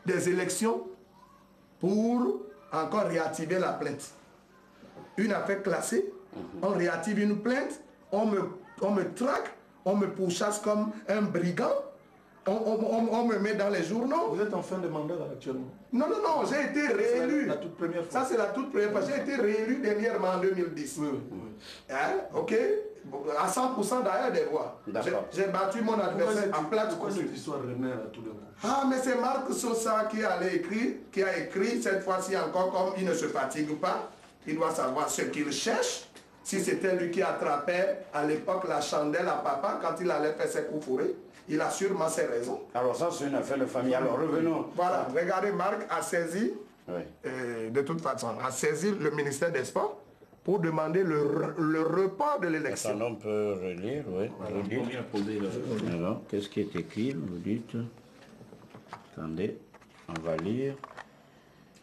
des élections pour encore réactiver la plainte. Une affaire classée, on réactive une plainte, on me traque, on me pourchasse comme un brigand, on me met dans les journaux. Vous êtes en fin de mandat là, actuellement? Non, non, non, j'ai été réélu. La toute première fois. Ça, c'est la toute première fois. J'ai été réélu dernièrement en 2010. Oui, oui. Hein? Ok? À 100% d'ailleurs des voix. J'ai battu mon adversaire en plate. Pourquoi cette histoire renaît à tout d'un coup? Ah, mais c'est Marc Sosa qui a écrit cette fois-ci encore, comme il ne se fatigue pas. Il doit savoir ce qu'il cherche. Si c'était lui qui attrapait à l'époque la chandelle à papa quand il allait faire ses coups fourrés, il a sûrement ses raisons. Alors ça, c'est une affaire de famille. Alors revenons. Voilà, regardez, Marc a saisi, de toute façon, a saisi le ministère des Sports pour demander le report de l'élection. Attends, on peut relire, oui. Alors, qu'est-ce qui est écrit? Vous dites. Attendez, on va lire.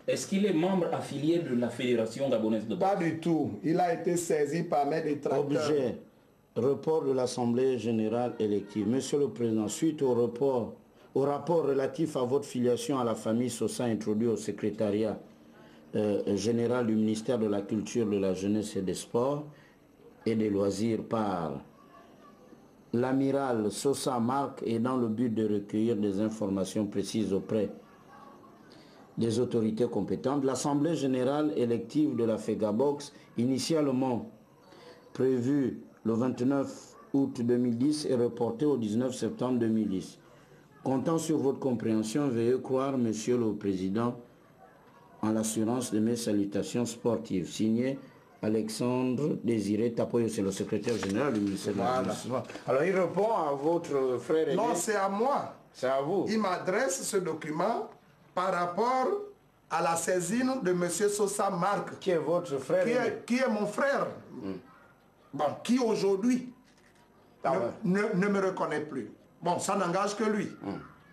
Est-ce qu'il est membre affilié de la Fédération gabonaise de boxe? Pas du tout. Il a été saisi par mes détracteurs. Objet. Report de l'Assemblée générale élective. Monsieur le Président, suite au rapport relatif à votre filiation à la famille Sosa introduit au secrétariat général du ministère de la Culture, de la Jeunesse et des Sports et des Loisirs par l'amiral Sosa Marc et dans le but de recueillir des informations précises auprès des autorités compétentes, l'Assemblée générale élective de la FEGABOX, initialement prévue le 29 août 2010 est reportée au 19 septembre 2010. Comptant sur votre compréhension, veuillez croire, Monsieur le Président, en l'assurance de mes salutations sportives. Signé Alexandre Désiré Tapoyo, c'est le secrétaire général du ministère de l'Administration. Alors il répond à votre frère aîné. Non, c'est à moi. C'est à vous. Il m'adresse ce document par rapport à la saisine de M. Sosa Marc. Qui est votre frère qui est mon frère. Bon, qui aujourd'hui ne me reconnaît plus. Bon, ça n'engage que lui.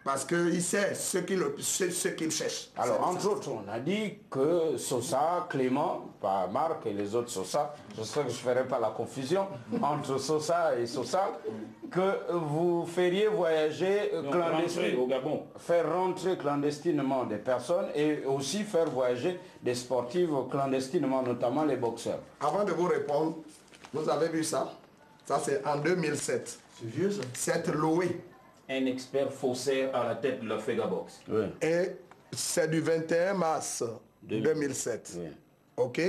Parce qu'il sait ce qu'il cherche. Alors, entre autres, on a dit que Sosa, Clément, pas Marc et les autres Sosa, je sais que je ne ferai pas la confusion entre Sosa et Sosa, que vous feriez voyager clandestinement, au Gabon. faire rentrer clandestinement des personnes et aussi faire voyager des sportifs clandestinement, notamment les boxeurs. Avant de vous répondre, vous avez vu ça? Ça, c'est en 2007. C'est vieux ça. Cette Loé. Un expert faussaire à la tête de la FEGABOX. Oui. Et c'est du 21 mars 2007. Oui. Ok?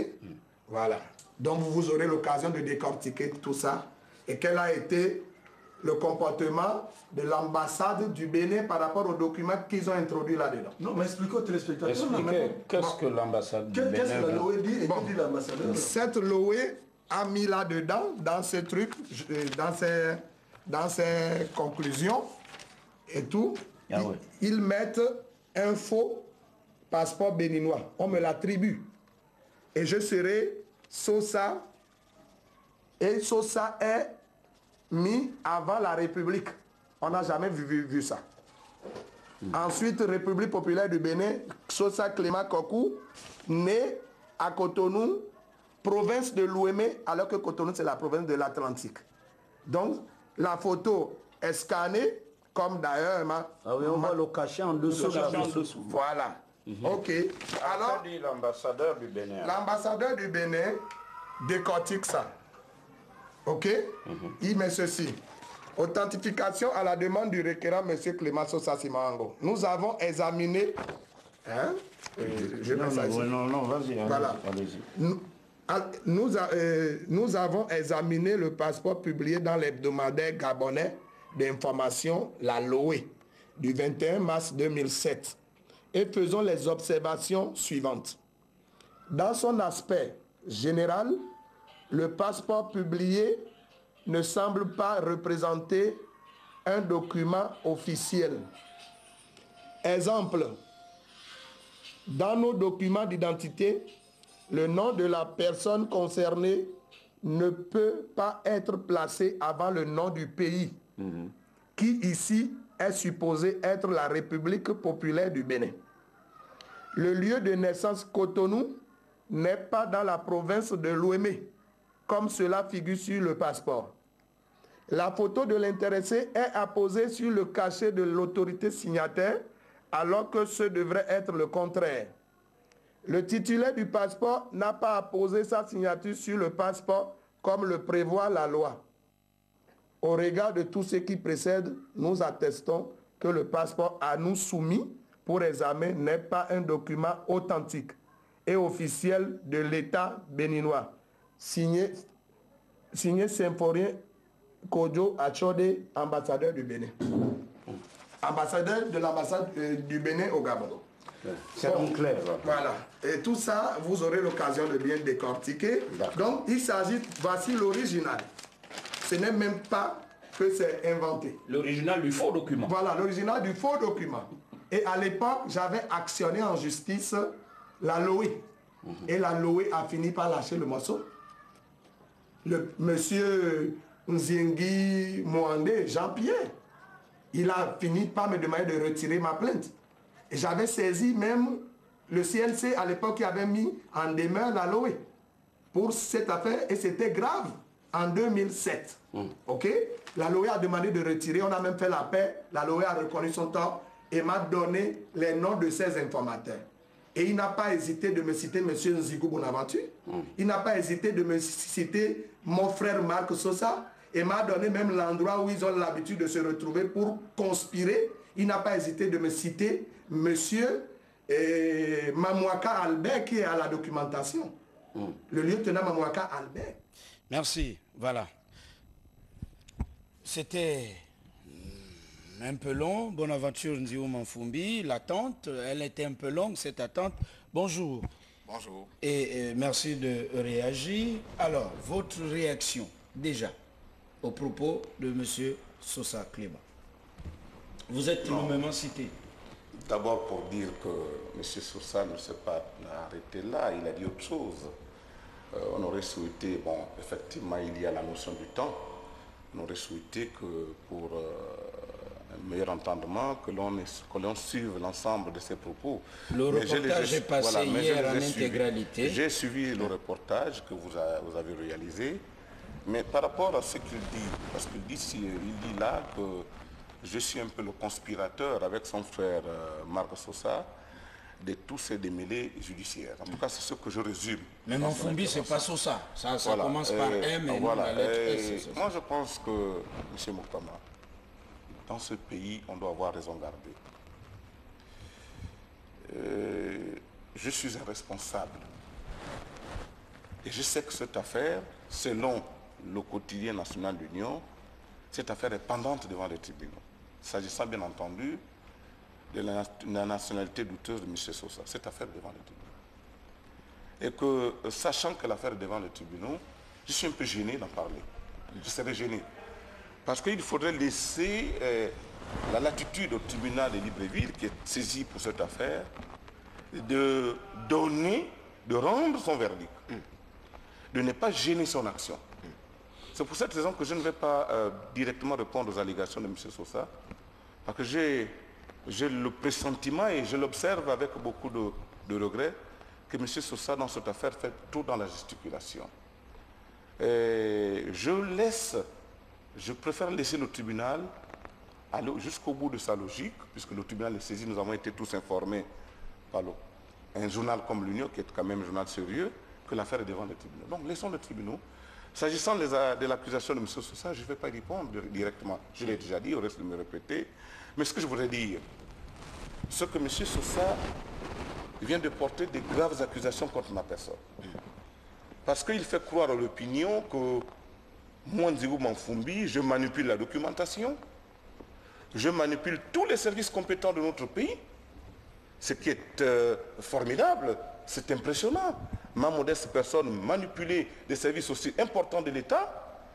Voilà. Donc vous aurez l'occasion de décortiquer tout ça. Et quel a été le comportement de l'ambassade du Bénin par rapport aux documents qu'ils ont introduits là-dedans. Non, mais expliquez aux téléspectateurs. Expliquez, qu'est-ce que l'ambassade du Bénin... Qu'est-ce que la Loé dit et que dit l'ambassadeur? Cette Loé a mis là-dedans, dans ce truc, dans ses conclusions et tout, ils mettent un faux passeport béninois. On me l'attribue. Et je serai Sosa. Et Sosa est mis avant la République. On n'a jamais vu ça. Ensuite, République populaire du Bénin, Sosa Clément Kokou, né à Cotonou, province de l'Ouémé, alors que Cotonou, c'est la province de l'Atlantique. Donc, la photo est scannée, comme d'ailleurs... Ah oui, on va le cacher en dessous. Voilà. Ok. Alors, l'ambassadeur du Bénin. L'ambassadeur du Bénin décortique ça. Ok? Il met ceci. Authentification à la demande du requérant M. Clément Sosa Simango. Nous avons examiné... Hein? Non, vas-y. Voilà. Nous avons examiné le passeport publié dans l'hebdomadaire gabonais d'information, la Loé, du 21 mars 2007, et faisons les observations suivantes. Dans son aspect général, le passeport publié ne semble pas représenter un document officiel. Exemple, dans nos documents d'identité, le nom de la personne concernée ne peut pas être placé avant le nom du pays, qui ici est supposé être la République populaire du Bénin. Le lieu de naissance Cotonou n'est pas dans la province de l'Ouémé, comme cela figure sur le passeport. La photo de l'intéressé est apposée sur le cachet de l'autorité signataire alors que ce devrait être le contraire. Le titulaire du passeport n'a pas à poser sa signature sur le passeport comme le prévoit la loi. Au regard de tout ce qui précède, nous attestons que le passeport à nous soumis pour examen n'est pas un document authentique et officiel de l'État béninois. Signé Symphorien Kodjo Achode, ambassadeur du Bénin. Ambassadeur de l'ambassade du Bénin au Gabon. C'est donc clair. Voilà. Et tout ça, vous aurez l'occasion de bien décortiquer. Donc, il s'agit, voici l'original. Ce n'est même pas que c'est inventé. L'original du faux document. Voilà, l'original du faux document. Et à l'époque, j'avais actionné en justice la Loé. Et la Loé a fini par lâcher le morceau. Le monsieur Nziengi Moandé, Jean-Pierre, il a fini par me demander de retirer ma plainte. Et j'avais saisi même le CNC à l'époque qui avait mis en demeure la Loé pour cette affaire et c'était grave en 2007. Ok? La Loé a demandé de retirer, on a même fait la paix, la Loé a reconnu son tort et m'a donné les noms de ses informateurs. Et il n'a pas hésité de me citer M. Nzigou Bonaventure. Il n'a pas hésité de me citer mon frère Marc Sosa. Et m'a donné même l'endroit où ils ont l'habitude de se retrouver pour conspirer. Il n'a pas hésité de me citer M. Mamouaka Albert qui est à la documentation. Le lieutenant Mamouaka Albert. Merci. Voilà. C'était un peu long. Bonaventure Nziou Manfumbi, l'attente, elle était un peu longue, cette attente. Bonjour. Bonjour. Et merci de réagir. Alors, votre réaction, déjà, au propos de M. Sosa Clément. Vous êtes nommément cité. D'abord pour dire que M. Sosa ne s'est pas arrêté là, il a dit autre chose. On aurait souhaité, bon, effectivement, il y a la notion du temps. On aurait souhaité que pour un meilleur entendement, que l'on suive l'ensemble de ses propos. Le reportage est passé hier en intégralité. J'ai suivi le reportage que vous avez réalisé, mais par rapport à ce qu'il dit, parce qu'il dit là que je suis un peu le conspirateur avec son frère Marc Sosa de tous ces démêlés judiciaires. En tout cas, c'est ce que je résume. Mais Manfumbi, c'est pas Sosa. Ça voilà. Commence par M et voilà. la lettre S. Moi, je pense que, M. Moktama, dans ce pays, on doit avoir raison gardée. Je suis un responsable. Et je sais que cette affaire, selon le quotidien national de l'Union, cette affaire est pendante devant les tribunaux. S'agissant bien entendu de la nationalité douteuse de M. Sosa, cette affaire est devant les tribunaux. Et que, sachant que l'affaire est devant les tribunaux, je suis un peu gêné d'en parler. Je serais gêné. Parce qu'il faudrait laisser la latitude au tribunal de Libreville, qui est saisi pour cette affaire, de rendre son verdict, de ne pas gêner son action. C'est pour cette raison que je ne vais pas directement répondre aux allégations de M. Sosa, parce que j'ai le pressentiment et je l'observe avec beaucoup de regrets que M. Sosa, dans cette affaire, fait tout dans la gesticulation. Je préfère laisser le tribunal aller jusqu'au bout de sa logique, puisque le tribunal est saisi, nous avons été tous informés par un journal comme l'Union, qui est quand même un journal sérieux, que l'affaire est devant les tribunaux. Donc laissons les tribunaux. S'agissant de l'accusation de M. Sosa, je ne vais pas y répondre directement. Je l'ai déjà dit, au reste de me répéter. Mais ce que je voudrais dire, c'est que M. Sosa vient de porter de graves accusations contre ma personne. Parce qu'il fait croire à l'opinion que moi, Nzigou Manfumbi, je manipule la documentation, je manipule tous les services compétents de notre pays, ce qui est formidable, c'est impressionnant. Ma modeste personne manipuler des services aussi importants de l'État,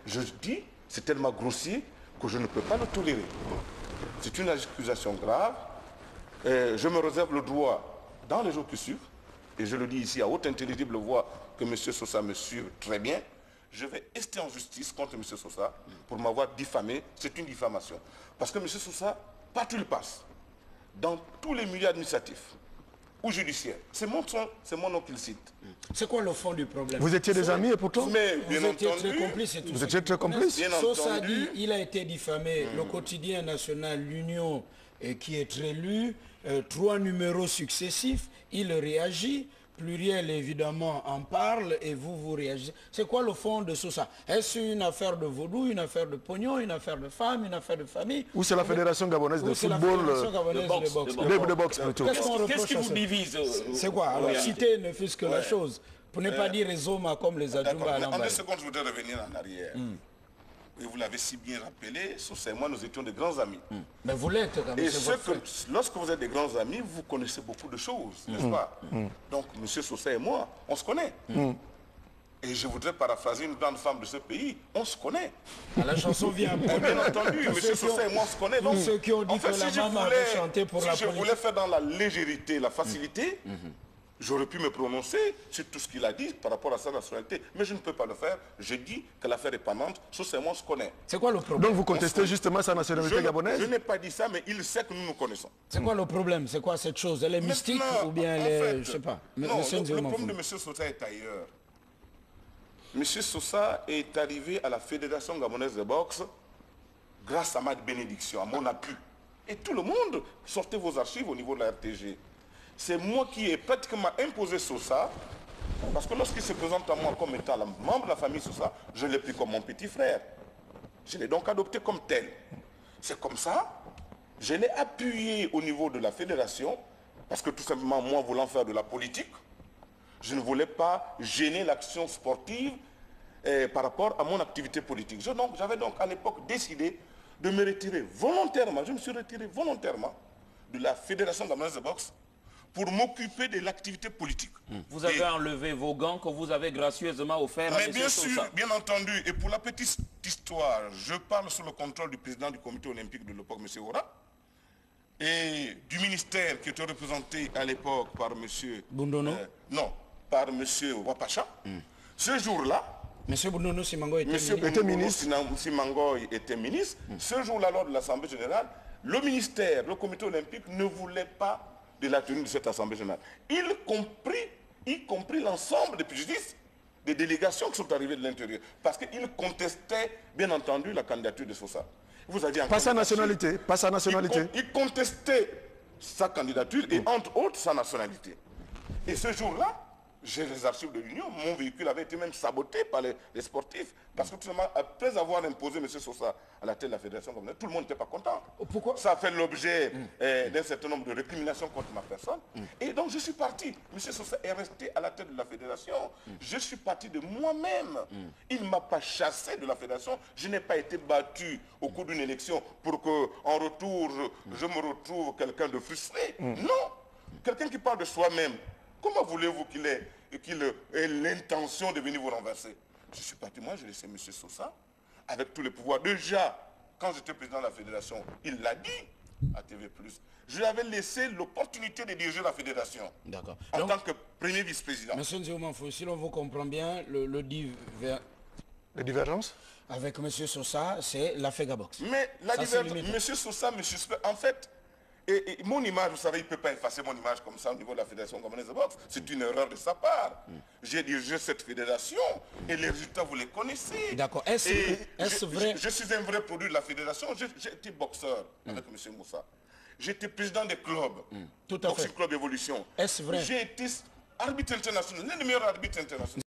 je dis, c'est tellement grossier que je ne peux pas le tolérer. C'est une accusation grave. Je me réserve le droit, dans les jours qui suivent, et je le dis ici à haute intelligible voix, que M. Sosa me suive très bien, je vais rester en justice contre M. Sosa pour m'avoir diffamé. C'est une diffamation. Parce que M. Sosa, partout il passe, dans tous les milieux administratifs ou judiciaires, c'est mon nom qu'il cite. C'est quoi le fond du problème? Vous étiez des amis et pourtant Mais vous étiez très complices et tout. Vous étiez très complices. Sosa dit, il a été diffamé. Le quotidien national, l'Union, et qui est très lu, 3 numéros successifs, il réagit, Pluriel évidemment en parle et vous réagissez. C'est quoi le fond de tout ça? Est-ce une affaire de vaudou, une affaire de pognon, une affaire de femme, une affaire de famille? Ou c'est la Fédération gabonaise de football, de boxe plutôt. Qu'est-ce qui vous divise? C'est quoi? Alors, citer ne fût-ce que la chose. Pour ne pas dire les hommes comme les adjumba à En 2 l'emballage. secondes, je voudrais revenir en arrière. Et vous l'avez si bien rappelé, Sosa et moi, nous étions de grands amis. Mais vous l'êtes quand même. Et lorsque vous êtes des grands amis, vous connaissez beaucoup de choses, n'est-ce pas? Donc, M. Sosa et moi, on se connaît. Et je voudrais paraphraser une grande femme de ce pays, on se connaît. La chanson vient après. Bien entendu, M. Sosa et moi, on se connaît. Donc, ceux qui ont dit en fait, que la si maman avait chanté pour la je politique. voulais faire dans la légèreté, la facilité, j'aurais pu me prononcer sur tout ce qu'il a dit par rapport à sa nationalité, mais je ne peux pas le faire. Je dis que l'affaire est pendante, Sosa et moi, on se connaît. C'est quoi le problème? Donc vous contestez justement sa nationalité gabonaise? Je n'ai pas dit ça, mais il sait que nous nous connaissons. C'est quoi le problème? C'est quoi cette chose? Elle est mystique ou bien elle est... je sais pas. Non, le problème de M. Sosa est ailleurs. M. Sosa est arrivé à la Fédération gabonaise de boxe grâce à ma bénédiction, à mon appui. Et tout le monde, sortez vos archives au niveau de la RTG. C'est moi qui ai pratiquement imposé Sosa, parce que lorsqu'il se présente à moi comme étant membre de la famille Sosa, je l'ai pris comme mon petit frère. Je l'ai donc adopté comme tel. C'est comme ça, je l'ai appuyé au niveau de la fédération, parce que tout simplement, moi voulant faire de la politique, je ne voulais pas gêner l'action sportive par rapport à mon activité politique. J'avais donc à l'époque décidé de me retirer volontairement, je me suis retiré volontairement de la Fédération gabonaise de boxe pour m'occuper de l'activité politique. Vous avez enlevé vos gants que vous avez gracieusement offert à M. Mais bien Sosa. sûr, bien entendu, et pour la petite histoire, je parle sous le contrôle du président du comité olympique de l'époque, M. Ora, et du ministère qui était représenté à l'époque par M. Bundono? Non, par M. Wapacha. Ce jour-là, M. Bundono Simango était ministre. Simangoy était ministre. Ce jour-là, lors de l'Assemblée générale, le ministère, le comité olympique ne voulait pas de la tenue de cette Assemblée générale. Y compris l'ensemble des pugilistes, des délégations qui sont arrivées de l'intérieur. Parce qu'ils contestaient, bien entendu, la candidature de Sosa. Vous avez dit pas sa nationalité, pas sa nationalité. Il contestait sa candidature et entre autres sa nationalité. Et ce jour-là, j'ai les archives de l'Union, mon véhicule avait été même saboté par les sportifs, parce que tout simplement, après avoir imposé M. Sosa à la tête de la Fédération gabonaise, tout le monde n'était pas content. Pourquoi? Ça a fait l'objet d'un certain nombre de récriminations contre ma personne. Et donc je suis parti. M. Sosa est resté à la tête de la Fédération. Je suis parti de moi-même. Il ne m'a pas chassé de la Fédération. Je n'ai pas été battu au cours d'une élection pour qu'en retour, je me retrouve quelqu'un de frustré. Non. Quelqu'un qui parle de soi-même. Comment voulez-vous qu'il ait l'intention de venir vous renverser? Je suis parti, moi j'ai laissé M. Sosa avec tous les pouvoirs. Déjà, quand j'étais président de la fédération, il l'a dit à TV+. Je lui avais laissé l'opportunité de diriger la fédération en tant que premier vice-président. Monsieur Nziomanfo, si l'on vous comprend bien, Les divergences avec M. Sosa, c'est la FEGABOX. Mais la divergence, M. Sosa me suspecte. En fait, et mon image, vous savez, il ne peut pas effacer mon image comme ça au niveau de la Fédération gabonaise de boxe. C'est une erreur de sa part. J'ai dirigé cette fédération et les résultats, vous les connaissez. D'accord. Est-ce vrai? Je suis un vrai produit de la fédération. J'ai été boxeur avec M. Moussa. J'étais président des clubs. Tout à fait. Boxing Club Évolution. Est-ce vrai? J'ai été arbitre international, l'un des meilleurs arbitres internationaux.